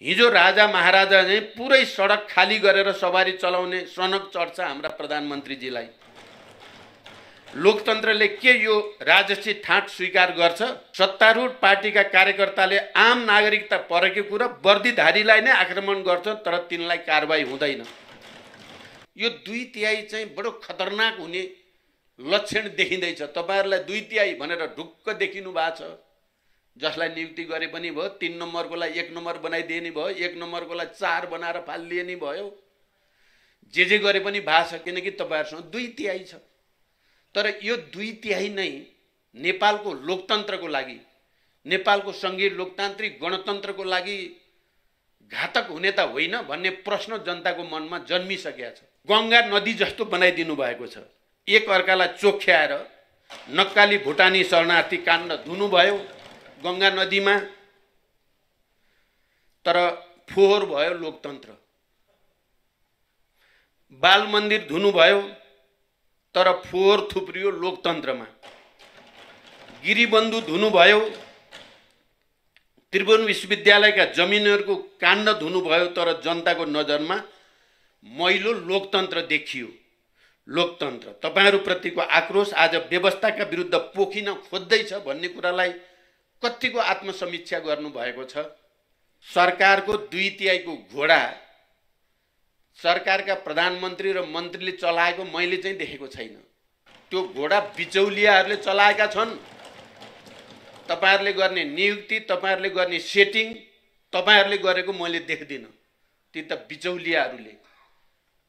हिजो राजा महाराजा चाहिँ पुरै सडक खाली गरेर सवारी चलाउने सनक चढ्छ हाम्रा प्रधानमन्त्रीजीलाई। लोकतन्त्रले के यो राजसी ठाट स्वीकार गर्छ? सत्तारूढ पार्टीका कार्यकर्ताले आम नागरिकता परेको कुरा वर्दीधारीलाई नै आक्रमण गर्छ, तर तिनलाई कारबाही हुँदैन। यो 2/3 चाहिँ बडो खतरनाक हुने लक्षण देखिँदैछ। तपाईहरुलाई 2/3 भनेर ढुक्क देखिनु भएको छ। जसलाई नियुक्ति गरे पनि भयो, 3 नम्बरकोलाई 1 नम्बर बनाइदिने भयो, 1 नम्बरकोलाई 4 बनाएर फालिदिने भयो। जे गरे पनि भएको छ, किनकि तपाईहरुसँग 2/3 छ। तर यो 2/3 नै नेपालको लोकतन्त्रको लागि, नेपालको संघीय लोकतान्त्रिक गणतन्त्रको लागि घातक हुने त होइन भन्ने प्रश्न जनताको मनमा जन्मिसकेको छ। गंगा नदी जस्तो बनाइदिनु भएको छ। एक अर्कालाई चोख्याएर नक्काली भुटानी शरणार्थी काण्ड धुनु भयो गंगा नदीमा, तर फोहोर भयो लोकतन्त्र। बाल मन्दिर धुनु भयो, तर फोहोर थुप्रियो लोकतन्त्रमा। गिरिबन्धु धुनु भयो, त्रिभुवन विश्वविद्यालयका जमिनहरूको काण्ड धुनु भयो, तर जनताको नजरमा मैलो लोकतन्त्र देखियो। लोकतन्त्र तपाईहरुप्रतिको आक्रोश आज व्यवस्थाका विरुद्ध पोखिन खोज्दैछ भन्ने कुरालाई कतिको आत्मसमीक्षा गर्नु भएको छ? सरकारको 2/3 को घोडा सरकारका प्रधानमन्त्री र मन्त्रीले चलाएको मैले चाहिँ देखेको छैन। त्यो घोडा बिचौलियाहरूले चलाएका छन्। तपाईहरुले गर्ने नियुक्ति, तपाईहरुले गर्ने सेटिङ, तपाईहरुले गरेको मैले देख्दिन। ती त बिचौलियाहरूले,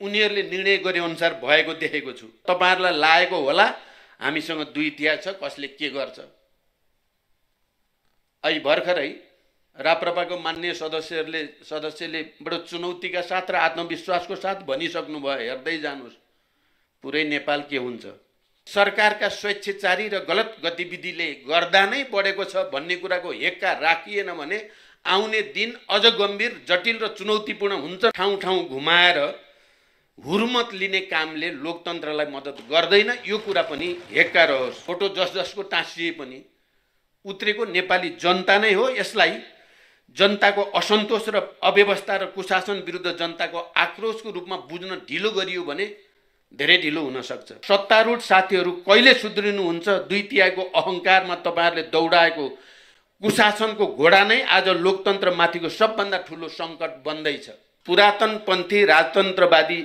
उनीहरूले निर्णय गरे अनुसार भएको देखेको छु। तपाईहरुलाई लागेको होला हामीसँग 2/3 छ, कसले के गर्छ। अहिले भर्खरै राप्रपाको मान्य सदस्यले बडो चुनौतीका साथ र आत्मविश्वासको साथ भनिसक्नु भयो, हेर्दै जानुस् पुरै नेपाल के हुन्छ। सरकारका स्वेच्छाचारी र गलत गतिविधिले गर्दा नै बढेको छ भन्ने कुराको हेक्का राखिएन भने आउने दिन अझ गम्भीर, जटिल र चुनौतीपूर्ण हुन्छ। ठाउँ ठाउँ घुमाएर हुर्मत लिने कामले लोकतन्त्रलाई मद्दत गर्दैन। यो कुरा पनि हेक्का रहोस्। फोटो जसको टाँसिए पनि उत्रेको नेपाली जनता नै हो। यसलाई जनताको असन्तोष र अव्यवस्था र कुशासन विरुद्ध जनताको आक्रोशको रूपमा बुझ्न ढिलो गरियो भने धेरै ढिलो हुन सक्छ। सत्तारूढ साथीहरू कहिले सुध्रिनुहुन्छ? 2/3 को अहंकारमा तपाईहरुले दौडाएको कुशासनको घोडा नै आज लोकतन्त्रमाथिको सबभन्दा ठूलो संकट बन्दैछ। पुरातनपन्थी राजतन्त्रवादी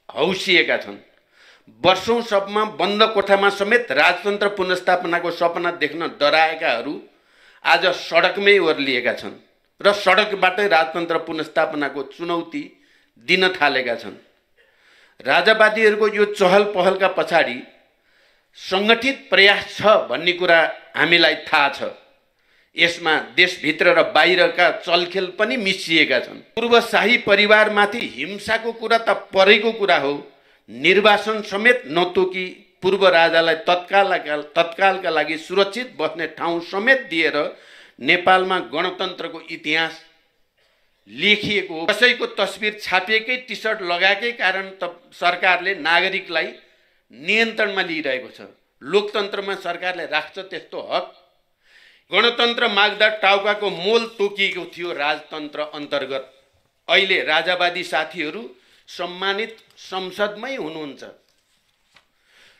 हौसिएका छन्। वर्षौंसम्म बन्द कोठामा समेत राजतन्त्र पुनर्स्थापनाको सपना देख्न डराएकाहरू आज सडकमै ओर्लिएका छन् र सडकबाटै राजतन्त्र पुनर्स्थापनाको चुनौती दिन थालेका छन्। राजावादीहरूको यो चहल पहलका पछाडि संगठित प्रयास छ भन्ने कुरा हामीलाई थाहा छ। यसमा देशभित्र र बाहिरका चलखेल पनि मिसिएका छन्। पूर्व शाही परिवारमाथि हिंसाको कुरा त परेको कुरा हो। निर्वासन समेत नतोकी पूर्व राजालाई तत्कालका लागि सुरक्षित बस्ने ठाउँ समेत दिएर नेपालमा गणतन्त्रको इतिहास लेखिएको हो। कसैको तस्बिर छापिएकै टी-सर्ट लगाएकै कारण त सरकारले नागरिकलाई नियन्त्रणमा लिइरहेको छ। लोकतन्त्रमा सरकारले राख्छ त्यस्तो हक? गणतन्त्र माग्दा टाउकाको मोल तोकिएको थियो राजतन्त्र अन्तर्गत। अहिले राजावादी साथीहरू सम्मानित संसदमै हुनुहुन्छ।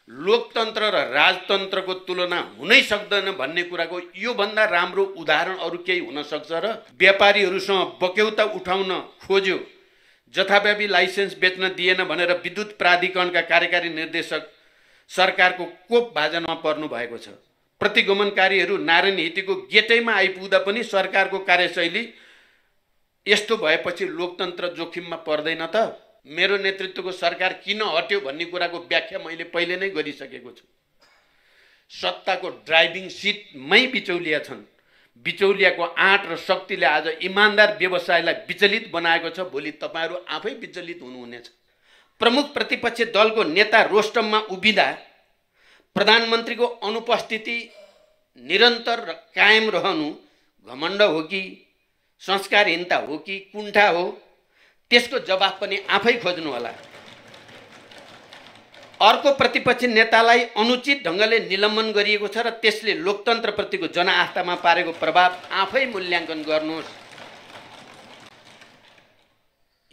लोकतन्त्र र राजतन्त्रको तुलना हुनै सक्दैन भन्ने कुराको यो भन्दा राम्रो उदाहरण अरु केही हुन सक्छ र? व्यापारीहरूसँग बक्यौता उठाउन खोज्यो, जथाव्यापी लाइसेन्स बेच्न दिएन भनेर विद्युत प्राधिकरणका कार्यकारी निर्देशक सरकारको कोप भाजनमा पर्नु भएको छ। प्रतिगमनकारीहरू नारायण हिटीको गेटैमा आइपुग्दा पनि सरकारको कार्यशैली यस्तो भएपछि लोकतन्त्र जोखिममा पर्दैन त? मेरो नेतृत्वको सरकार किन हट्यो भन्ने कुराको व्याख्या मैले पहिले नै गरिसकेको छु। सत्ताको ड्राइभिङ सिटमै बिचौलिया छन्। बिचौलियाको आँट र शक्तिले आज इमानदार व्यवसायलाई विचलित बनाएको छ। भोलि तपाईहरु आफै विचलित हुनुहुनेछ। प्रमुख प्रतिपक्ष दलको नेता रोस्टममा उभिँदा प्रधानमन्त्रीको अनुपस्थिति निरन्तर र कायम रहनु घमण्ड हो कि संस्कारहीनता हो कि कुण्ठा हो? त्यसको जवाफ पनि आफै खोज्नु होला। अर्को प्रतिपक्ष नेतालाई अनुचित ढंगले निलम्बन गरिएको छ र त्यसले लोकतन्त्रप्रतिको जनआस्थामा पारेको प्रभाव आफै मूल्याङ्कन गर्नुहोस्।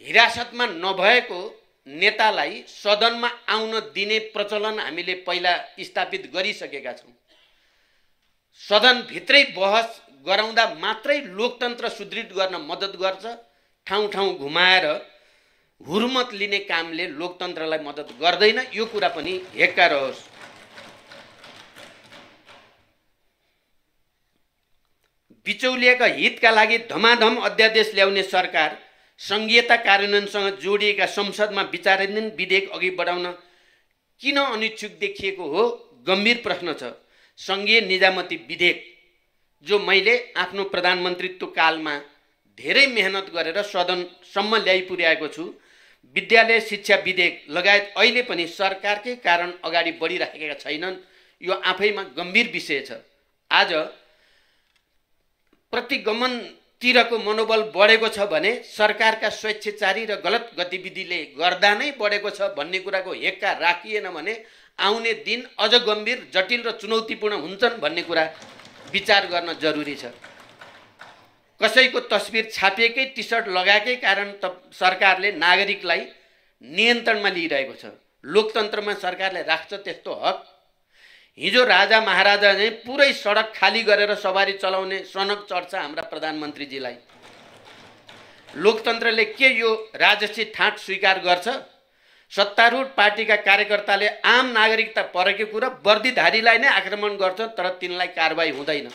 हिरासतमा नभएको नेतालाई सदनमा आउन दिने प्रचलन हामीले पहिला स्थापित गरिसकेका छौँ। सदनभित्रै बहस गराउँदा मात्रै लोकतन्त्र सुदृढ गर्न मद्दत गर्छ। ठाउँ ठाउँ घुमाएर हुर्मत लिने कामले लोकतन्त्रलाई मद्दत गर्दैन। यो कुरा पनि हेक्का रहोस्। बिचौलियाका हितका लागि धमाधम अध्यादेश ल्याउने सरकार संघीयता कार्यान्वयनसँग जोडिएका संसदमा विचाराधीन विधेयक अघि बढाउन किन अनिच्छुक देखिएको हो? गम्भीर प्रश्न छ। संघीय निजामती विधेयक जो मैले आफ्नो प्रधानमन्त्रीत्व कालमा धेरै मेहनत गरेर सदनसम्म ल्याइ पुर्याएको छु, विद्यालय शिक्षा विधेयक लगायत अहिले पनि सरकारकै कारण अगाडि बढिरहेका छैनन्। यो आफैमा गम्भीर विषय छ। आज प्रतिगमनतिरको मनोबल बढेको छ भने सरकारका स्वेच्छाचारी र गलत गतिविधिले गर्दा नै बढेको छ भन्ने कुराको हेक्का राखिएन भने आउने दिन अझ गम्भीर, जटिल र चुनौतीपूर्ण हुन्छन् भन्ने कुरा विचार गर्न जरुरी छ। कसैको तस्बिर छापिएकै टी सर्ट लगाएकै कारण सरकारले नागरिकलाई नियन्त्रणमा लिइरहेको छ। लोकतन्त्रमा सरकारले राख्छ त्यस्तो हक? हिजो राजा महाराजाले पुरै सडक खाली गरेर सवारी चलाउने सनक चढ्छ हाम्रा प्रधानमन्त्रीजीलाई। लोकतन्त्रले के यो राजसी ठाट स्वीकार गर्छ? सत्तारूढ पार्टीका कार्यकर्ताले आम नागरिकता परेको कुरा वर्दीधारीलाई नै आक्रमण गर्छ, तर तिनलाई कारबाही हुँदैन।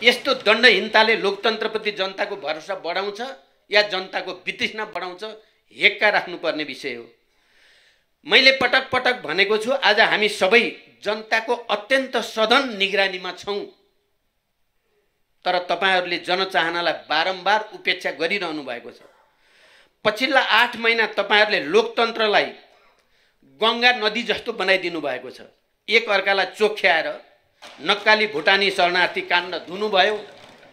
यस्तो दण्डहीनताले लोकतन्त्रप्रति जनताको भरोसा बढाउँछ या जनताको वितृष्णा बढाउँछ? हेक्का राख्नुपर्ने विषय हो। मैले पटक पटक भनेको छु, आज हामी सबै जनताको अत्यन्त सधन निगरानीमा छौँ, तर तपाईहरूले जनचाहनालाई बारम्बार उपेक्षा गरिरहनु भएको छ। पछिल्ला 8 महिना तपाईहरूले लोकतन्त्रलाई गङ्गा नदी जस्तो बनाइदिनु भएको छ। एक अर्कालाई चोख्याएर नक्काली भुटानी शरणार्थी काण्ड धुनुभयो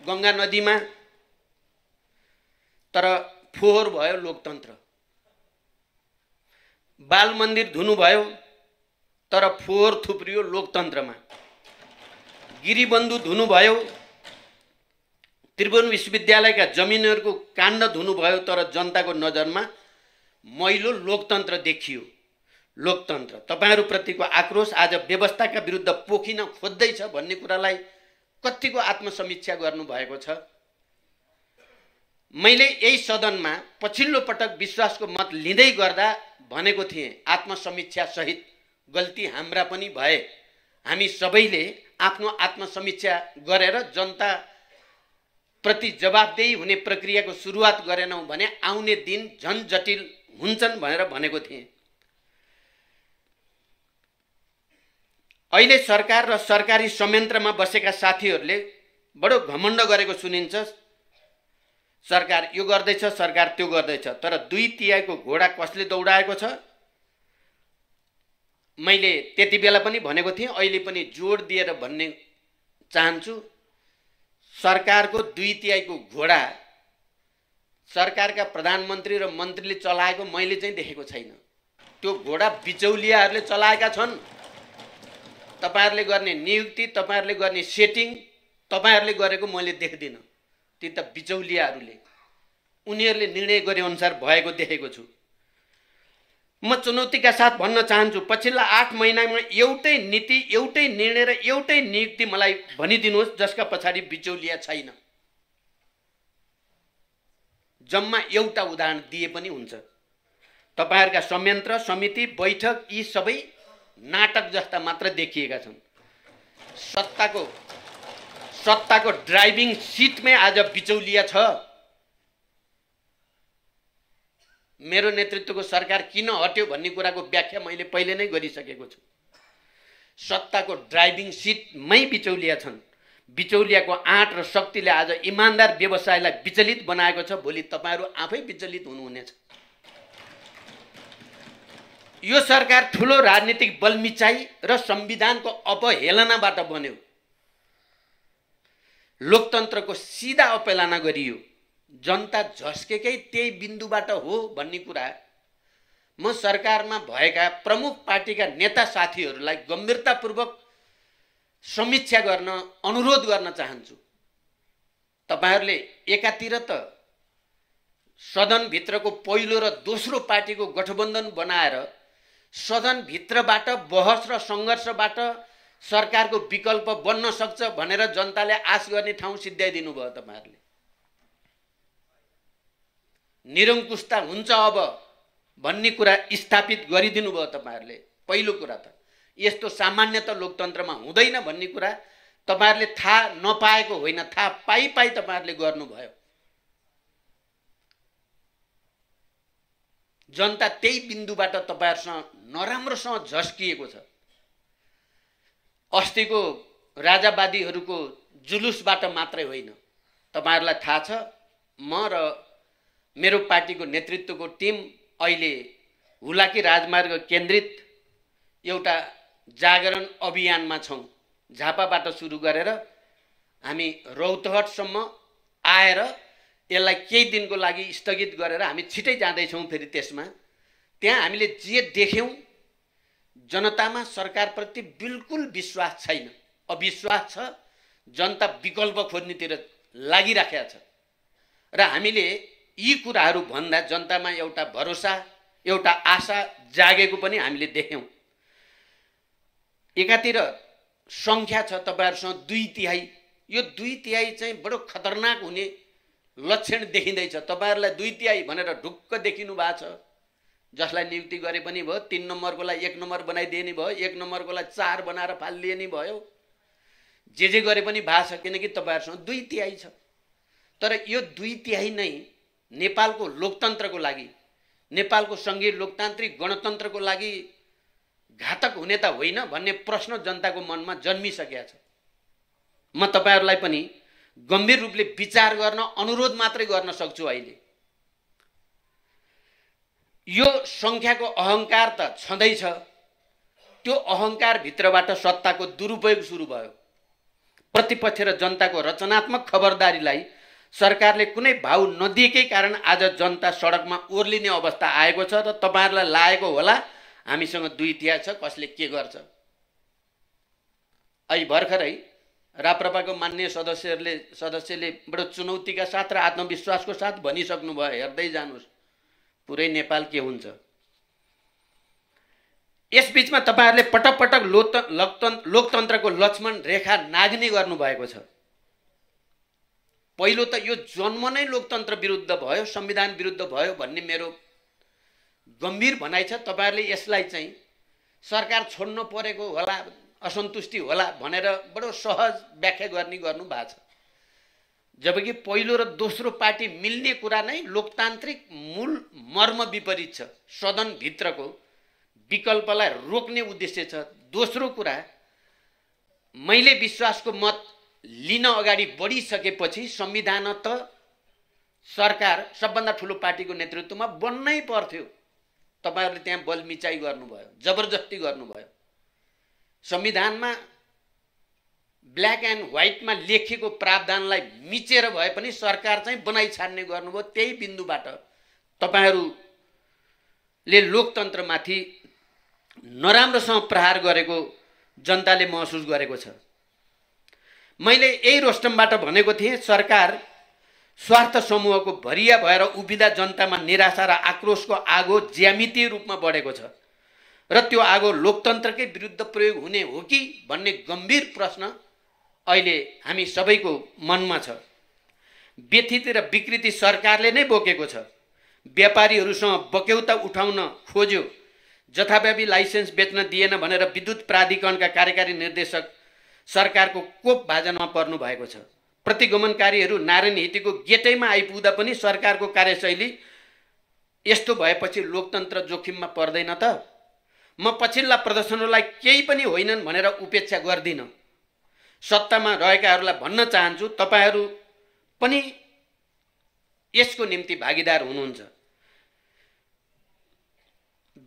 गङ्गा नदीमा, तर फोहोर भयो लोकतन्त्र। बाल मन्दिर धुनुभयो, तर फोहोर थुप्रियो लोकतन्त्रमा। गिरिबन्धु धुनुभयो, त्रिभुवन विश्वविद्यालयका जमिनहरूको काण्ड धुनुभयो, तर जनताको नजरमा मैलो लोकतन्त्र देखियो। लोकतन्त्र तपाईहरूप्रतिको आक्रोश आज व्यवस्थाका विरुद्ध पोखिन खोज्दैछ भन्ने कुरालाई कतिको आत्मसमीक्षा गर्नुभएको छ? मैले यही सदनमा पछिल्लो पटक विश्वासको मत लिँदै गर्दा भनेको थिएँ, आत्मसमीक्षा सहित गल्ती हाम्रा पनि भए। हामी सबैले आफ्नो आत्मसमीक्षा गरेर जनता प्रति जवाबदेही हुने प्रक्रियाको सुरुवात गरेनौँ भने आउने दिन झन् जटिल हुन्छन् भनेर भनेको थिएँ। अहिले सरकार र सरकारी संयन्त्रमा बसेका साथीहरूले बडो घमण्ड गरेको सुनिन्छ। सरकार यो गर्दैछ, सरकार त्यो गर्दैछ, तर 2/3 घोडा कसले दौडाएको छ? मैले त्यति बेला पनि भनेको थिएँ, अहिले पनि जोड दिएर भन्ने चाहन्छु। सरकारको 2/3 घोडा सरकारका प्रधानमन्त्री र मन्त्रीले चलाएको मैले चाहिँ देखेको छैन। त्यो घोडा बिचौलियाहरूले चलाएका छन्। तपाईहरूले गर्ने नियुक्ति, तपाईहरूले गर्ने सेटिङ तपाईहरूले गरेको मैले देख्दिनँ। ती त बिचौलियाहरूले, उनीहरूले निर्णय गरे अनुसार भएको देखेको छु। म चुनौतीका साथ भन्न चाहन्छु, पछिल्ला 8 महिनामा एउटै नीति, एउटै निर्णय र एउटै नियुक्ति मलाई भनिदिनुहोस् जसका पछाडि बिचौलिया छैन। जम्मा एउटा उदाहरण दिए पनि हुन्छ। तपाईहरुका संयन्त्र, समिति, बैठक यी सबै नाटक जस्ता मात्र देखिएका छन्। सत्ताको ड्राइभिङ सिटमै आज बिचौलिया छ। मेरो नेतृत्वको सरकार किन हट्यो भन्ने कुराको व्याख्या मैले पहिले नै गरिसकेको छु। सत्ताको ड्राइभिङ सिटमै बिचौलिया छन्। बिचौलियाको आँट र शक्तिले आज इमानदार व्यवसायलाई विचलित बनाएको छ। भोलि तपाईहरु आफै विचलित हुनुहुनेछ। यो सरकार ठूलो राजनीतिक बलमिचाई र संविधानको अपहेलनाबाट बन्यो। लोकतन्त्रको सीधा अपहेलना गरियो। जनता झस्केकै त्यही बिन्दुबाट हो भन्ने कुरा म सरकारमा भएका प्रमुख पार्टीका नेता साथीहरूलाई गम्भीरतापूर्वक समीक्षा गर्न अनुरोध गर्न चाहन्छु। तपाईहरुले एकातिर त सदनभित्रको पहिलो र दोस्रो पार्टीको गठबन्धन बनाएर सदनभित्रबाट बहस र सङ्घर्षबाट सरकारको विकल्प बन्न सक्छ भनेर जनताले आश गर्ने ठाउँ सिद्ध्याइदिनु भयो तपाईहरुले। निरङ्कुशता हुन्छ अब भन्ने कुरा स्थापित गरिदिनु भयो तपाईहरुले। पहिलो कुरा त यस्तो सामान्यतः लोकतन्त्रमा हुँदैन भन्ने कुरा तपाईहरुले थाहा नपाएको होइन, थाहा पाई तपाईहरुले गर्नुभयो। जनता त्यही बिन्दुबाट तपाईहरुसँग नराम्रोसँग झस्किएको छ। अस्तिको राजावादीहरूको जुलुसबाट मात्रै होइन, तपाईहरुलाई थाहा छ म र मेरो पार्टीको नेतृत्वको टिम अहिले हुलाकी राजमार्ग केन्द्रित एउटा जागरण अभियानमा छौं। झापाबाट सुरु गरेर हामी रौतहटसम्म आएर यसलाई केही दिनको लागि स्थगित गरेर हामी छिटै जाँदैछौँ। फेरि त्यसमा त्यहाँ हामीले जे देख्यौं जनतामा सरकारप्रति बिल्कुल विश्वास छैन, अविश्वास छ। जनता विकल्प खोज्नेतिर लागिराखेको छ र हामीले यी कुराहरू भन्दा जनतामा एउटा भरोसा, एउटा आशा जागेको पनि हामीले देख्यौं। एकातिर संख्या छ तपाईहरुसँग 2/3, यो 2/3 चाहिँ बडो खतरनाक हुने लक्षण देखिँदैछ। तपाईहरुलाई 2/3 भनेर ढुक्क देखिनु भएको छ। जसलाई नियुक्ति गरे पनि भयो, 3 नम्बरकोलाई 1 नम्बर बनाइदिने भयो, 1 नम्बरकोलाई 4 बनाएर फालिदिने भयो, जे गरे पनि भएको छ, किनकि तपाईहरुसँग 2/3 छ। तर यो 2/3 नै नेपालको लोकतन्त्रको लागि, नेपालको संघीय लोकतान्त्रिक गणतन्त्रको लागि घातक हुने त होइन भन्ने प्रश्न जनताको मनमा जन्मिसकेको छ। म तपाईहरुलाई पनि गम्भीर रूपले विचार गर्न अनुरोध मात्रै गर्न सक्छु। अहिले यो संख्याको अहंकार त छँदैछ, त्यो अहंकार भित्रबाट सत्ताको दुरुपयोग सुरु भयो। प्रतिपक्ष र जनताको रचनात्मक खबरदारीलाई सरकारले कुनै भाउ नदिएकै कारण आज जनता सडकमा ओर्लिने अवस्था आएको छ र तपाईहरुलाई लागेको होला हामीसँग 2/3 छ, कसले के गर्छ। अहिले भर्खरै राप्रपाको मान्य सदस्यले बडो चुनौतीका साथ र आत्मविश्वासको साथ भनिसक्नु भयो, हेर्दै जानुस् पुरै नेपाल के हुन्छ। यसबीचमा तपाईहरुले पटक पटक लोकतन्त्रको लक्ष्मण रेखा नाग्ने गर्नु भएको छ। पहिलो त यो जन्म नै लोकतन्त्र विरुद्ध भयो, संविधान विरुद्ध भयो भन्ने मेरो गम्भीर भनाइ छ। तपाईहरुले यसलाई चाहिँ सरकार छोड्नु परेको होला, असन्तुष्टि होला भनेर बडो सहज व्याख्या गर्नु भएको छ। जबकि पहिलो र दोस्रो पार्टी मिल्ने कुरा नै लोकतान्त्रिक मूल मर्म विपरीत छ। सदन भित्रको विकल्पलाई रोक्ने उद्देश्य छ। दोस्रो कुरा, मैले विश्वासको मत लिन अगाडि बढिसकेपछि संविधान त सरकार सबभन्दा ठुलो पार्टीको नेतृत्वमा बन्नै पर्थ्यो। तपाईहरुले त्यहाँ बलमिचाइ गर्नुभयो, जबरजस्ती गर्नुभयो। संविधानमा ब्ल्याक एन्ड व्हाइटमा लेखिएको प्रावधानलाई मिचेर भए पनि सरकार चाहिँ बनाइ छाड्ने गर्नुभयो। त्यही बिन्दुबाट तपाईहरुले लोकतन्त्रमाथि नराम्रोसँग प्रहार गरेको जनताले महसुस गरेको छ। मैले यही रोस्टमबाट भनेको थिएँ, सरकार स्वार्थ समूहको भरिया भएर उभिँदा जनतामा निराशा र आक्रोशको आगो ज्यामितीय रूपमा बढेको छ र त्यो आगो लोकतन्त्रकै विरुद्ध प्रयोग हुने हो कि भन्ने गम्भीर प्रश्न अहिले हामी सबैको मनमा छ। व्यथित र विकृति सरकारले नै बोकेको छ। व्यापारीहरूसँग बक्यौता उठाउन खोज्यो, जथाव्यापी लाइसेन्स बेच्न दिएन भनेर विद्युत प्राधिकरणका कार्यकारी निर्देशक सरकारको कोप भाजनमा पर्नु भएको छ। प्रतिगमनकारीहरू नारायण हिटीको गेटैमा आइपुग्दा पनि सरकारको कार्यशैली यस्तो भएपछि लोकतन्त्र जोखिममा पर्दैन त? म पछिल्ला प्रदर्शनहरूलाई केही पनि होइनन् भनेर उपेक्षा गर्दिन। सत्तामा रहेकाहरूलाई भन्न चाहन्छु, तपाईहरू पनि यसको निम्ति भागीदार हुनुहुन्छ।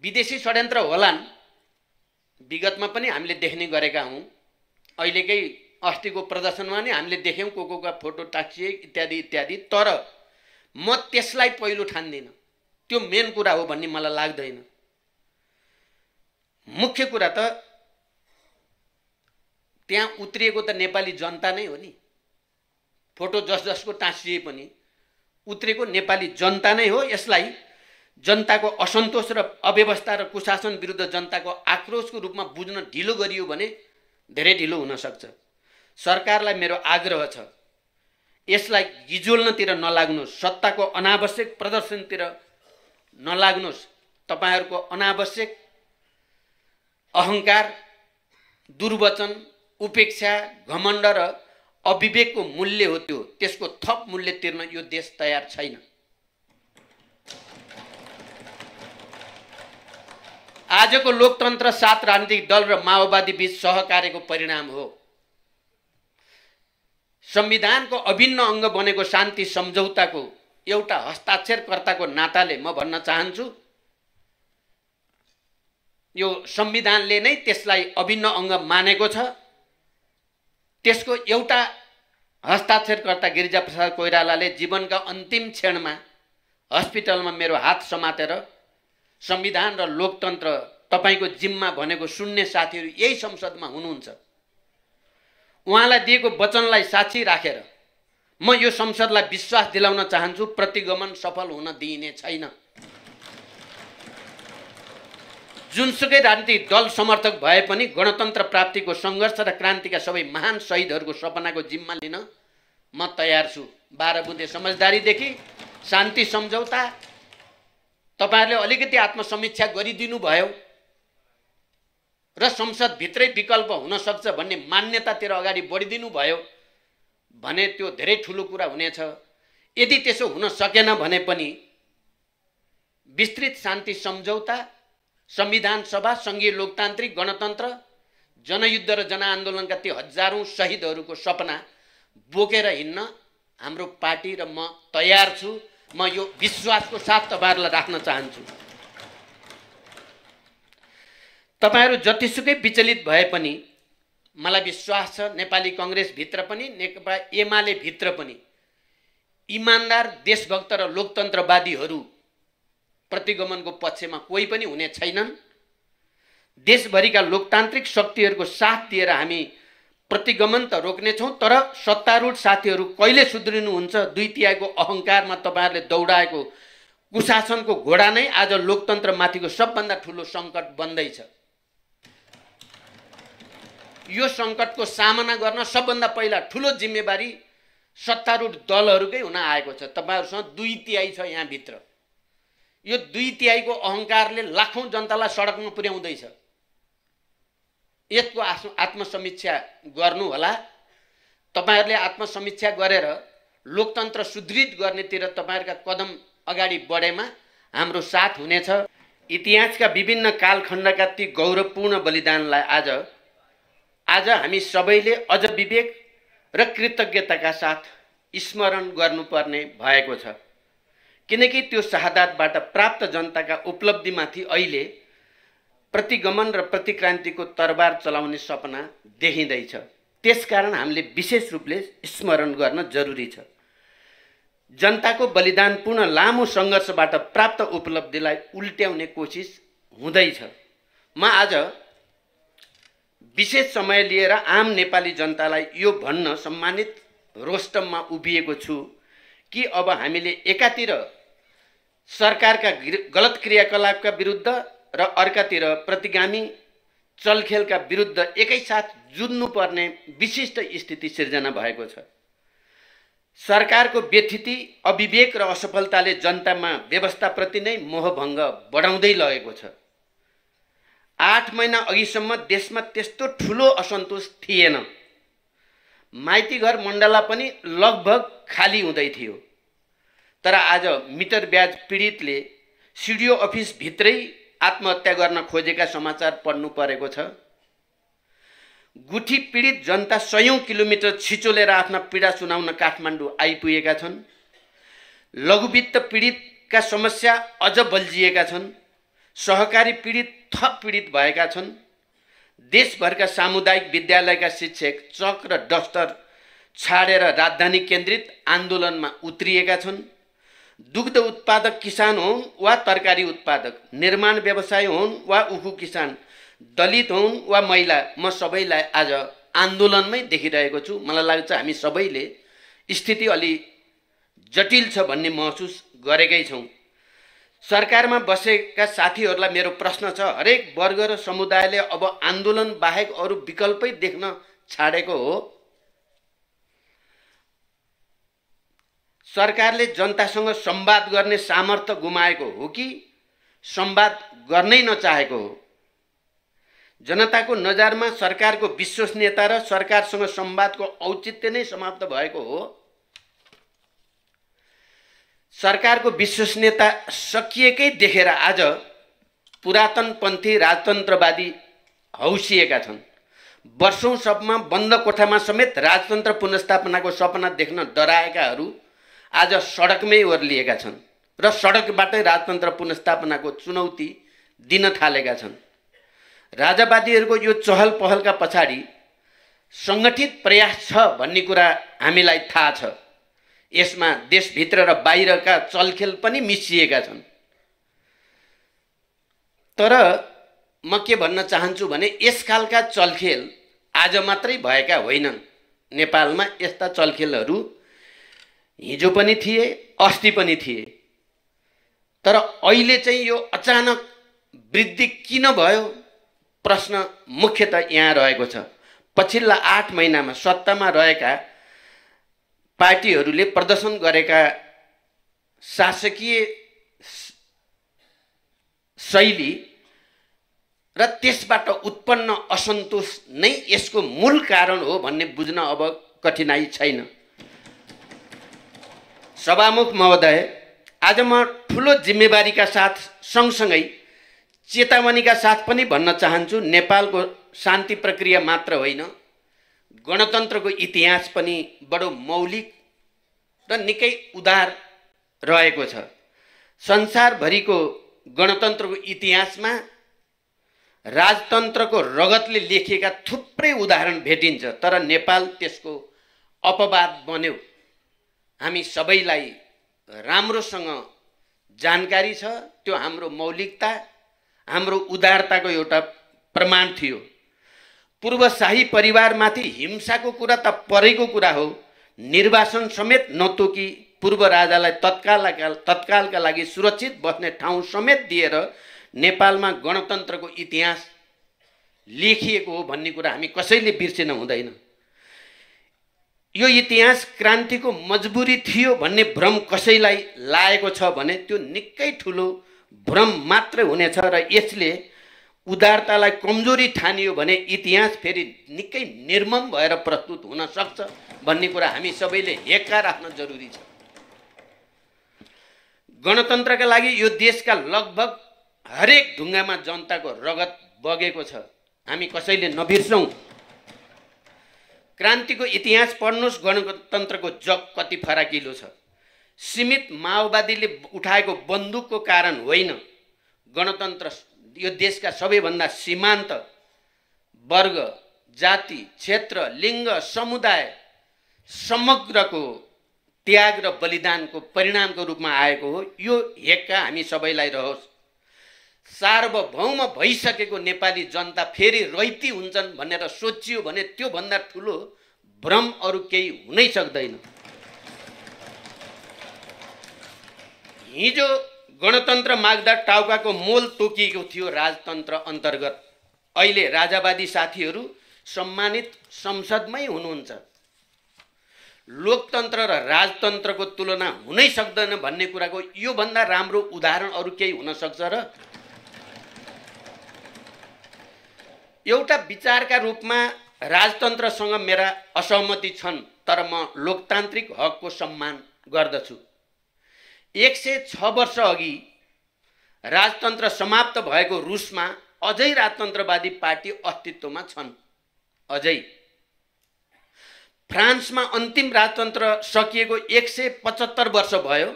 विदेशी षड्यन्त्र होलान्, विगतमा पनि हामीले देख्ने गरेका हौं। अहिलेकै अस्तिको प्रदर्शनमा नै हामीले देख्यौं कोका फोटो टाँसिए इत्यादि इत्यादि। तर म त्यसलाई पहिलो ठान्दिन, त्यो मेन कुरा हो भन्ने मलाई लाग्दैन। मुख्य कुरा त त्यहाँ उत्रिएको त नेपाली जनता नै हो नि। फोटो जसको टाँसिए पनि उत्रेको नेपाली जनता नै हो। यसलाई जनताको असन्तोष र अव्यवस्था र कुशासन विरुद्ध जनताको आक्रोशको रूपमा बुझ्न ढिलो गरियो भने धेरै ढिलो हुन सक्छ। सरकारलाई मेरो आग्रह छ, यसलाई गिजोल्नतिर नलाग्नुहोस्, सत्ताको अनावश्यक प्रदर्शनतिर नलाग्नुहोस्। तपाईहरुको अनावश्यक अहंकार, दुर्वचन, उपेक्षा, घमण्ड र अविवेकको मूल्य हो त्यो। त्यसको थप मूल्य तिर्न यो देश तयार छैन। आजको लोकतन्त्र 7 राजनीतिक दल र माओवादी बीच सहकार्यको परिणाम हो। संविधानको अभिन्न अंग बनेको शान्ति सम्झौताको एउटा हस्ताक्षरकर्ताको नाताले म भन्न चाहन्छु, यो संविधानले नै त्यसलाई अभिन्न अंग मानेको छ। त्यसको एउटा हस्ताक्षरकर्ता गिरिजाप्रसाद कोइरालाले जीवनका अन्तिम क्षणमा हस्पिटलमा मेरो हात समातेर संविधान र लोकतन्त्र तपाईको जिम्मा भनेको सुन्ने साथीहरू यही संसदमा हुनुहुन्छ। उहाँलाई दिएको वचनलाई साक्षी राखेर म यो संसदलाई विश्वास दिलाउन चाहन्छु, प्रतिगमन सफल हुन दिइने छैन। जुनसुकै राजनीतिक दल समर्थक भए पनि गणतन्त्र प्राप्तिको संघर्ष र क्रान्तिका सबै महान शहीदहरूको सपनाको जिम्मा लिन म तयार छु। 12 बुँदे समझदारीदेखि शान्ति सम्झौता तपाईहरुले अलिकति आत्मसमीक्षा गरिदिनु भयो र संसद भित्रै विकल्प हुन सक्छ भन्ने मान्यतातिर अगाडि बढिदिनु भयो भने त्यो धेरै ठूलो कुरा हुनेछ। यदि त्यसो हुन सकेन भने पनि विस्तृत शान्ति सम्झौता, संविधान सभा, संघीय लोकतान्त्रिक गणतन्त्र, जनयुद्ध र जनआन्दोलनका ती हजारौं शहीदहरूको सपना बोकेर हिँड्न हाम्रो पार्टी र म तयार छु। म यो विश्वासको साथ तपाईहरुलाई राख्न चाहन्छु। तपाईहरु जतिसुकै विचलित भए पनि मलाई विश्वास छ नेपाली कांग्रेस भित्र पनि नेकपा एमाले भित्र पनि इमानदार, देशभक्त र लोकतन्त्रवादीहरू प्रतिगमनको पक्षमा कोही पनि हुने छैनन्। देशभरिका लोकतान्त्रिक शक्तिहरूको साथ दिएर हामी प्रतिगमन त रोक्नेछौँ, तर सत्तारूढ साथीहरू कहिले सुध्रिनुहुन्छ? 2/3 अहंकारमा तपाईहरुले दौडाएको कुशासनको घोडा नै आज लोकतन्त्रमाथिको सबभन्दा ठूलो संकट बन्दैछ। यो संकटको सामना गर्न सबभन्दा पहिला ठूलो जिम्मेवारी सत्तारूढ दलहरूकै हुन आएको छ। तपाईहरुसँग 2/3 छ यहाँ भित्र। यो 2/3 अहंकारले लाखौं जनतालाई सडकमा पुर्याउँदैछ। यसको आत्मसमीक्षा गर्नु होला। तपाईहरुले आत्मसमीक्षा गरेर लोकतन्त्र सुदृढ गर्नेतिर तपाईहरुका कदम अगाडि बढेमा हाम्रो साथ हुनेछ। इतिहासका विभिन्न कालखण्डका ती गौरवपूर्ण बलिदानलाई आज हामी सबैले अझ विवेक र कृतज्ञताका साथ स्मरण गर्नुपर्ने भएको छ, किनकि त्यो शहादतबाट प्राप्त जनताका उपलब्धिमाथि अहिले प्रतिगमन र प्रतिक्रान्तिको तरबार चलाउने सपना देखिँदैछ। त्यसकारण हामीले विशेष रूपले स्मरण गर्न जरुरी छ। जनताको बलिदानपूर्ण लामो संघर्षबाट प्राप्त उपलब्धिलाई उल्ट्याउने कोसिस हुँदैछ। म आज विशेष समय लिएर आम नेपाली जनतालाई यो भन्न सम्मानित रोस्टममा उभिएको छु कि अब हामीले एकातिर सरकारका गलत क्रियाकलापका विरुद्ध र अर्कातिर प्रतिगामी चलखेलका विरुद्ध एकैसाथ जुझ्नुपर्ने विशिष्ट स्थिति सिर्जना भएको छ। सरकारको व्यथिति, अविवेक र असफलताले जनतामा व्यवस्थाप्रति नै मोहभङ्ग बढाउँदै लगेको छ। 8 महिना अघिसम्म देशमा त्यस्तो ठूलो असन्तोष थिएन। माइती घर मण्डला पनि लगभग खाली हुँदै थियो। तर आज मिटर ब्याज पीडितले सिडिओ अफिस भित्रै आत्महत्या गर्न खोजेका समाचार पढ्नु परेको छ। गुठी पीडित जनता 100 किलोमिटर छिचोलेर आफ्ना पीडा सुनाउन काठमाडौँ आइपुगेका छन्। लघुवित्त पीडितका समस्या अझ बल्झिएका छन्। सहकारी पीडित थप पीडित भएका छन्। देशभरका सामुदायिक विद्यालयका शिक्षक चक र डस्टर छाडेर राजधानी केन्द्रित आन्दोलनमा उत्रिएका छन्। दुग्ध उत्पादक किसान हुन् वा तरकारी उत्पादक, निर्माण व्यवसाय हुन् वा उखु किसान, दलित हुन् वा महिला, म सबैलाई आज आन्दोलनमै देखिरहेको छु। मलाई लाग्छ हामी सबैले स्थिति अलि जटिल छ भन्ने महसुस गरेकै छौँ। सरकारमा बसेका साथीहरूलाई मेरो प्रश्न छ, हरेक वर्ग र समुदायले अब आन्दोलन बाहेक अरू विकल्पै देख्न छाडेको हो? सरकारले जनतासँग संवाद गर्ने सामर्थ्य गुमाएको हो कि संवाद गर्नै नचाहेको हो? जनताको नजरमा सरकारको विश्वसनीयता र सरकारसँग संवादको औचित्य नै समाप्त भएको हो? सरकारको विश्वसनीयता सकिएकै देखेर आज पुरातनपन्थी राजतन्त्रवादी हौसिएका छन्। वर्षौंसम्म बन्द कोठामा समेत राजतन्त्र पुनर्स्थापनाको सपना देख्न डराएकाहरू आज सडकमै ओर्लिएका छन् र सडकबाटै राजतन्त्र पुनर्स्थापनाको चुनौती दिन थालेका छन्। राजावादीहरूको यो चहल पहलका पछाडि सङ्गठित प्रयास छ भन्ने कुरा हामीलाई थाहा छ। यसमा देशभित्र र बाहिरका चलखेल पनि मिसिएका छन्। तर म के भन्न चाहन्छु भने यसखालका चलखेल आज मात्रै भएका होइनन्। नेपालमा यस्ता चलखेलहरू हिजो पनि थिए, अस्ति पनि थिए। तर अहिले चाहिँ यो अचानक वृद्धि किन भयो? प्रश्न मुख्यतः यहाँ रहेको छ। पछिल्ला 8 महिनामा सत्तामा रहेका पार्टीहरूले प्रदर्शन गरेका शासकीय शैली र त्यसबाट उत्पन्न असन्तोष नै यसको मूल कारण हो भन्ने बुझ्न अब कठिनाई छैन। सभामुख महोदय, आज म ठुलो जिम्मेवारीका साथ सँगसँगै चेतावनीका साथ पनि भन्न चाहन्छु, नेपालको शान्ति प्रक्रिया मात्र होइन, गणतन्त्रको इतिहास पनि बडो मौलिक र निकै उदार रहेको छ। संसारभरिको गणतन्त्रको इतिहासमा राजतन्त्रको रगतले लेखिएका थुप्रै उदाहरण भेटिन्छ, तर नेपाल त्यसको अपवाद बन्यो। हामी सबैलाई राम्रोसँग जानकारी छ। त्यो हाम्रो मौलिकता, हाम्रो उदारताको एउटा प्रमाण थियो। पूर्व शाही परिवारमाथि हिंसाको कुरा त परेको कुरा हो। निर्वासन समेत नतोकी पूर्व राजालाई तत्कालका लागि सुरक्षित बस्ने ठाउँ समेत दिएर नेपालमा गणतन्त्रको इतिहास लेखिएको हो भन्ने कुरा हामी कसैले बिर्सिन हुँदैन। यो इतिहास क्रान्तिको मजबुरी थियो भन्ने भ्रम कसैलाई लागेको छ भने त्यो निकै ठुलो भ्रम मात्र हुनेछ र यसले उदारतालाई कमजोरी ठानियो भने इतिहास फेरि निकै निर्मम भएर प्रस्तुत हुन सक्छ भन्ने कुरा हामी सबैले हेक्का राख्न जरुरी छ। गणतन्त्रका लागि यो देशका लगभग हरेक ढुङ्गामा जनताको रगत बगेको छ, हामी कसैले नबिर्सौँ। क्रान्तिको इतिहास पढ्नुहोस्, गणतन्त्रको जग कति फराकिलो छ। सीमित माओवादीले उठाएको बन्दुकको कारण होइन, गणतन्त्र यो देशका सबैभन्दा सीमान्त वर्ग, जाति, क्षेत्र, लिङ्ग, समुदाय समग्रको त्याग र बलिदानको परिणामको रूपमा आएको हो। यो हेक्का हामी सबैलाई रहोस्। सार्वभौम भइसकेको नेपाली जनता फेरि रैती हुन्छन् भनेर सोचियो भने त्यो भन्दा ठुलो भ्रम अरू केही हुनै सक्दैन। हिजो गणतन्त्र माग्दा टाउकाको मोल तोकिएको थियो राजतन्त्र अन्तर्गत। अहिले राजावादी साथीहरू सम्मानित संसदमै हुनुहुन्छ। लोकतन्त्र र राजतन्त्रको तुलना हुनै सक्दैन भन्ने कुराको यो भन्दा राम्रो उदाहरण अरू केही हुन सक्छ र? एउटा विचारका रूपमा राजतन्त्रसँग मेरा असहमति छन्, तर म लोकतान्त्रिक हकको सम्मान गर्दछु। 106 वर्ष अघि राजतन्त्र समाप्त भएको रुसमा अझै राजतन्त्रवादी पार्टी अस्तित्वमा छन्। अझै फ्रान्समा अन्तिम राजतन्त्र सकिएको 175 वर्ष भयो,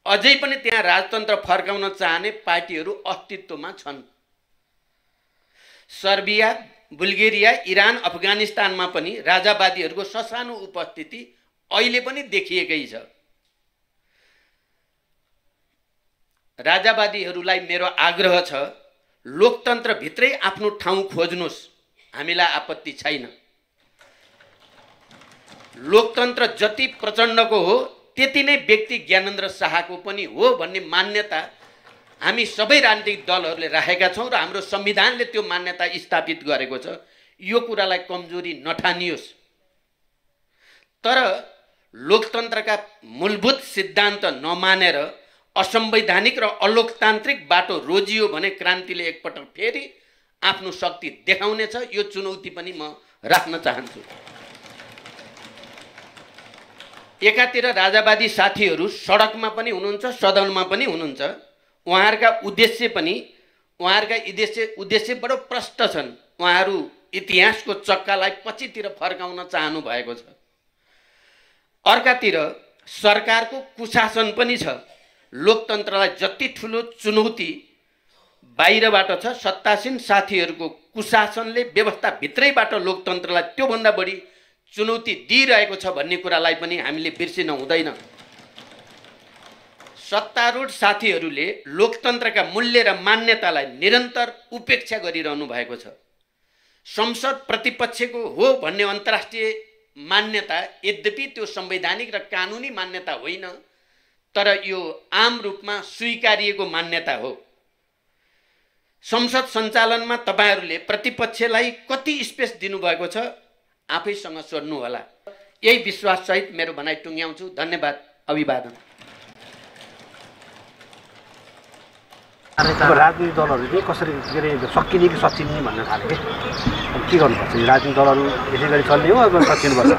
अझै पनि त्यहाँ राजतन्त्र फर्काउन चाहने पार्टीहरू अस्तित्वमा छन्। सर्बिया, बुल्गेरिया, इरान, अफगानिस्तानमा पनि राजावादीहरूको ससानो उपस्थिति अहिले पनि देखिएकै छ। राजावादीहरूलाई मेरो आग्रह छ, लोकतन्त्रभित्रै आफ्नो ठाउँ खोज्नुहोस्, हामीलाई आपत्ति छैन। लोकतन्त्र जति प्रचण्डको हो त्यति नै व्यक्ति ज्ञानेन्द्र शाहको पनि हो भन्ने मान्यता हामी सबै राजनीतिक दलहरूले राखेका छौँ र हाम्रो संविधानले त्यो मान्यता स्थापित गरेको छ। यो कुरालाई कमजोरी नठानियोस्। तर लोकतन्त्रका मूलभूत सिद्धान्त नमानेर असंवैधानिक र अलोकतान्त्रिक बाटो रोजियो भने क्रान्तिले एकपटक फेरि आफ्नो शक्ति देखाउनेछ। यो चुनौती पनि म राख्न चाहन्छु। एकातिर राजावादी साथीहरू सडकमा पनि हुनुहुन्छ, सदनमा पनि हुनुहुन्छ। उहाँहरूका उद्देश्य बडो प्रष्ट छन्। उहाँहरू इतिहासको चक्कालाई पछितिर फर्काउन चाहनु भएको छ। अर्कातिर सरकारको कुशासन पनि छ। लोकतन्त्रलाई जति ठुलो चुनौती बाहिरबाट छ, सत्तासीन साथीहरूको कुशासनले व्यवस्थाभित्रैबाट लोकतन्त्रलाई त्योभन्दा बढी चुनौती दिइरहेको छ भन्ने कुरालाई पनि हामीले बिर्सिन हुँदैन। सत्तारूढ साथीहरूले लोकतन्त्रका मूल्य र मान्यतालाई निरन्तर उपेक्षा गरिरहनु भएको छ। संसद प्रतिपक्षको हो भन्ने अन्तर्राष्ट्रिय मान्यता यद्यपि त्यो संवैधानिक र कानुनी मान्यता होइन, तर यो आम रूपमा स्वीकारिएको मान्यता हो। संसद सञ्चालनमा तपाईहरूले प्रतिपक्षलाई कति स्पेस दिनुभएको छ आफैसँग सोध्नु होला। यही विश्वाससहित मेरो भनाइ टुङ्ग्याउँछु। धन्यवाद। अभिवादन। राजनीतिक दलहरू चाहिँ कसरी सकिने कि सचिने भन्न थाले के गर्नुपर्छ? राजनीतिक दलहरू यसै गरी चल्ने हो अब सचिनुपर्छ?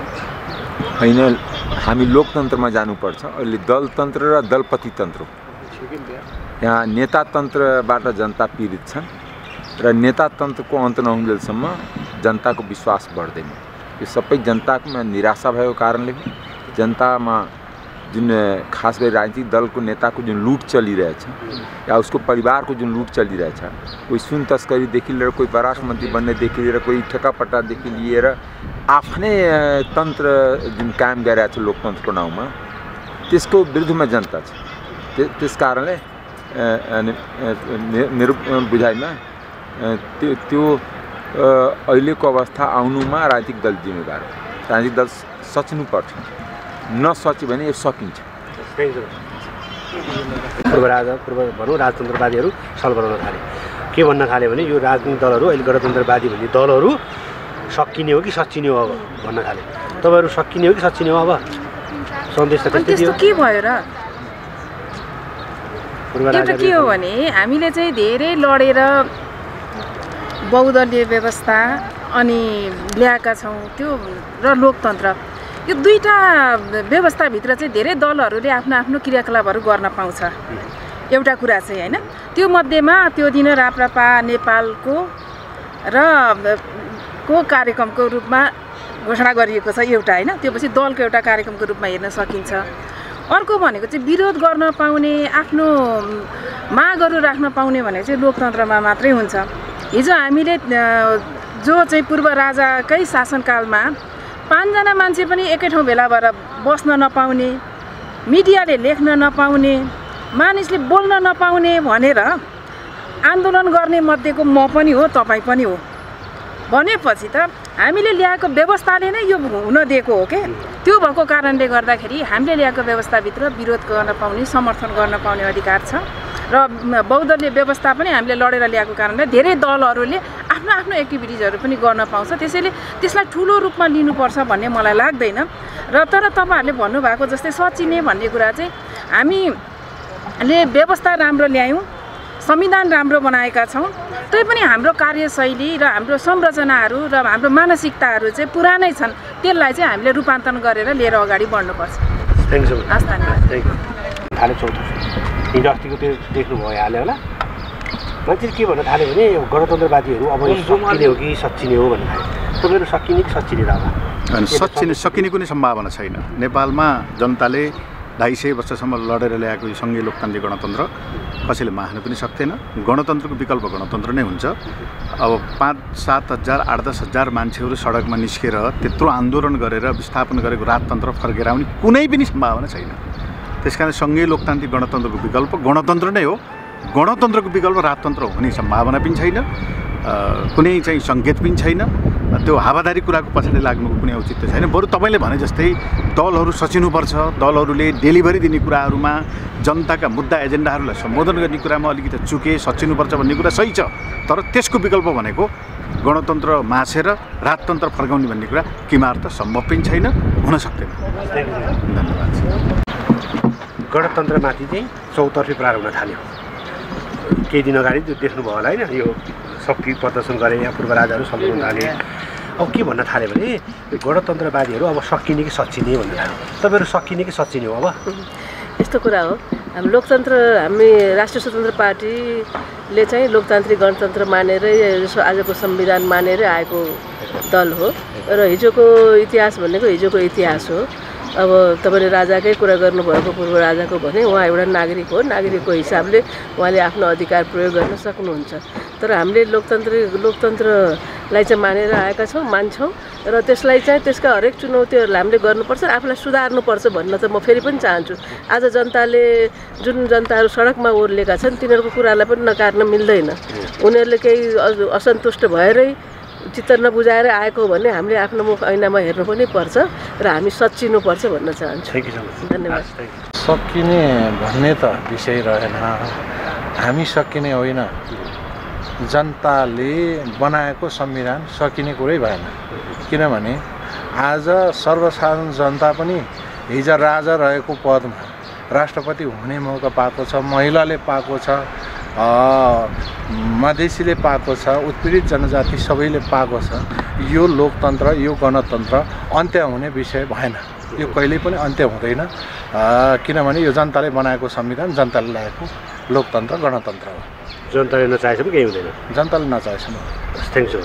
होइन, हामी लोकतन्त्रमा जानुपर्छ। अहिले दलतन्त्र र दलपति तन्त्र। यहाँ नेतातन्त्रबाट जनता पीडित छन् र नेतातन्त्रको अन्त नहुन्जेलसम्म जनताको विश्वास बढ्दैन। यो सबै जनतामा निराशा भएको कारणले जनतामा जुन खास गरी राजनीतिक दलको नेताको जुन लुट चलिरहेछ या उसको परिवारको जुन लुट चलिरहेछ, कोही सुन तस्करीदेखि लिएर कोही पराराष्ट्र मन्त्री बन्नेदेखि लिएर कोही ठेकापट्टादेखि लिएर आफ्नै तन्त्र जुन कायम गरिरहेछ लोकतन्त्रको नाउँमा, त्यसको विरुद्धमा जनता छ। त्यस कारणले मेरो बुझाइमा त्यो अहिलेको अवस्था आउनुमा राजनीतिक दल जिम्मेवार हो। राजनीतिक दल सच्नुपर्छ, नसच्यो भने यो सकिन्छ। भनौँ राजतन्त्रवादीहरू सल बनाउन थाले। के भन्न थाले भने यो राजनीतिक दलहरू अहिले गणतन्त्रवादी भन्ने दलहरू सकिने हो कि सचिने हो अब भन्न थाले। तपाईँहरू सकिने हो कि सचिने हो अब? सन्देश त त्यस्तो के भयो र? एउटा के हो भने हामीले चाहिँ धेरै लडेर बहुदलीय व्यवस्था अनि ल्याएका छौँ त्यो र लोकतन्त्र, यो दुईटा व्यवस्थाभित्र चाहिँ धेरै दलहरूले आफ्नो आफ्नो क्रियाकलापहरू गर्न पाउँछ। एउटा कुरा चाहिँ होइन, त्यो मध्येमा त्यो दिन राप्रपा नेपालको र को कार्यक्रमको रूपमा घोषणा गरिएको छ एउटा होइन, त्यो पछि दलको एउटा कार्यक्रमको रूपमा हेर्न सकिन्छ। अर्को भनेको चाहिँ विरोध गर्न पाउने, आफ्नो मागहरू राख्न पाउने भनेको चाहिँ लोकतन्त्रमा मात्रै हुन्छ। हिजो हामीले जो चाहिँ पूर्व राजाकै शासनकालमा 5 जना मान्छे पनि एकै ठाउँ भेला भएर बस्न नपाउने, मिडियाले लेख्न नपाउने, मानिसले बोल्न नपाउने भनेर आन्दोलन गर्ने मध्येको म पनि हो, तपाईँ पनि हो भनेपछि त हामीले ल्याएको व्यवस्थाले नै यो हुन दिएको हो के। त्यो भएको कारणले गर्दाखेरि हामीले ल्याएको व्यवस्थाभित्र विरोध गर्न पाउने, समर्थन गर्न पाउने अधिकार छ र बहुदलीय व्यवस्था पनि हामीले लडेर ल्याएको कारणले धेरै दलहरूले आफ्नो आफ्नो एक्टिभिटिजहरू पनि गर्न पाउँछ। त्यसैले त्यसलाई ठुलो रूपमा लिनुपर्छ भन्ने मलाई लाग्दैन। र तर तपाईँहरूले भन्नुभएको जस्तै सचिने भन्ने कुरा चाहिँ हामीले व्यवस्था राम्रो ल्यायौँ, संविधान राम्रो बनाएका छौँ, तैपनि हाम्रो कार्यशैली र हाम्रो संरचनाहरू र हाम्रो मानसिकताहरू चाहिँ पुरानै छन्। त्यसलाई चाहिँ हामीले रूपान्तरण गरेर लिएर अगाडि बढ्नुपर्छ। Thank you. हस्, धन्यवाद। थाले चौथो हिजो अस्तिको त्यो देख्नुभयो यहाँले होला। मान्छेले के भन्न थाल्यो भने गणतन्त्रवादीहरू अब सकिने हो कि सचिने हो भन्ने थाल्यो। तपाईँहरू सकिने कि सचिने र अब सकिने कुनै सम्भावना छैन। नेपालमा जनताले 250 वर्षसम्म लडेर ल्याएको यो सङ्घीय लोकतान्त्रिक गणतन्त्र कसैले मार्न पनि सक्दैन। गणतन्त्रको विकल्प गणतन्त्र नै हुन्छ। अब 5-7 हजार 8-10 हजार मान्छेहरू सडकमा निस्केर त्यत्रो आन्दोलन गरेर विस्थापन गरेको राजतन्त्र फर्केर आउने कुनै पनि सम्भावना छैन। त्यसकारण सङ्घीय लोकतान्त्रिक गणतन्त्रको विकल्प गणतन्त्र नै हो। गणतन्त्रको विकल्प राजतन्त्र हुने सम्भावना पनि छैन। कुनै चाहिँ सङ्केत पनि छैन। त्यो हावादारी कुराको पछाडि लाग्नुको कुनै औचित्य छैन। बरु तपाईँले भने जस्तै दलहरू सचिनुपर्छ, दलहरूले डेलिभरी दिने कुराहरूमा जनताका मुद्दा एजेन्डाहरूलाई सम्बोधन गर्ने कुरामा अलिकति सचिनुपर्छ भन्ने कुरा सही छ। तर त्यसको विकल्प भनेको गणतन्त्र मासेर राजतन्त्र फर्काउने भन्ने कुरा किमार्थ सम्भव पनि छैन, हुन सक्दैन। धन्यवाद। गणतन्त्रमाथि चाहिँ चौतर्फी प्रहार हुन थाल्यो। केही दिन अगाडि जो देख्नुभयो होला होइन, यो शक्ति प्रदर्शन गरे यहाँ पूर्व राजाहरू सम्झाउन थाले। अब के भन्न थाल्यो भने गणतन्त्रवादीहरू अब सकिने कि सच्चिने भन्न थाल्यो। तपाईँहरू सकिने कि सच्चिने हो? अब यस्तो कुरा हो, हामी लोकतन्त्र, हामी राष्ट्रिय स्वतन्त्र पार्टीले चाहिँ लोकतान्त्रिक गणतन्त्र मानेरै आजको संविधान मानेरै आएको दल हो र हिजोको इतिहास भनेको हिजोको इतिहास हो। अब तपाईँले राजाकै कुरा गर्नुभएको, पूर्व राजाको भने उहाँ एउटा नागरिक हो, नागरिकको हिसाबले उहाँले आफ्नो अधिकार प्रयोग गर्न सक्नुहुन्छ। तर हामीले लोकतन्त्रलाई चाहिँ मानेर आएका छौँ, मान्छौँ र त्यसलाई चाहिँ त्यसका हरेक चुनौतीहरूलाई हामीले गर्नुपर्छ, आफूलाई सुधार्नुपर्छ भन्न त म फेरि पनि चाहन्छु। आज जुन जनताहरू सडकमा ओर्लेका छन् तिनीहरूको कुरालाई पनि नकार्न मिल्दैन। उनीहरूले केही असन्तुष्ट भएरै चित्त नबुझाएर आएको भने हामीले आफ्नो मुख ऐनामा हेर्नु पनि पर्छ र हामी सच्चिनुपर्छ भन्न चाहन्छु। धन्यवाद। सकिने भन्ने त विषय रहेन, हामी सकिने होइन, जनताले बनाएको संविधान सकिने कुरै भएन। किनभने आज सर्वसाधारण जनता पनि हिजो राजा रहेको पदमा राष्ट्रपति हुने मौका पाएको छ, महिलाले पाएको छ, मधेसीले पाएको छ, उत्पीडित जनजाति सबैले पाएको छ। यो लोकतन्त्र, यो गणतन्त्र अन्त्य हुने विषय भएन, यो कहिल्यै पनि अन्त्य हुँदैन। किनभने यो जनताले बनाएको संविधान, जनताले ल्याएको लोकतन्त्र गणतन्त्र हो। जनताले नचाहेसम्म केही हुँदैन। जनताले नचाहेसम्म। Thank you.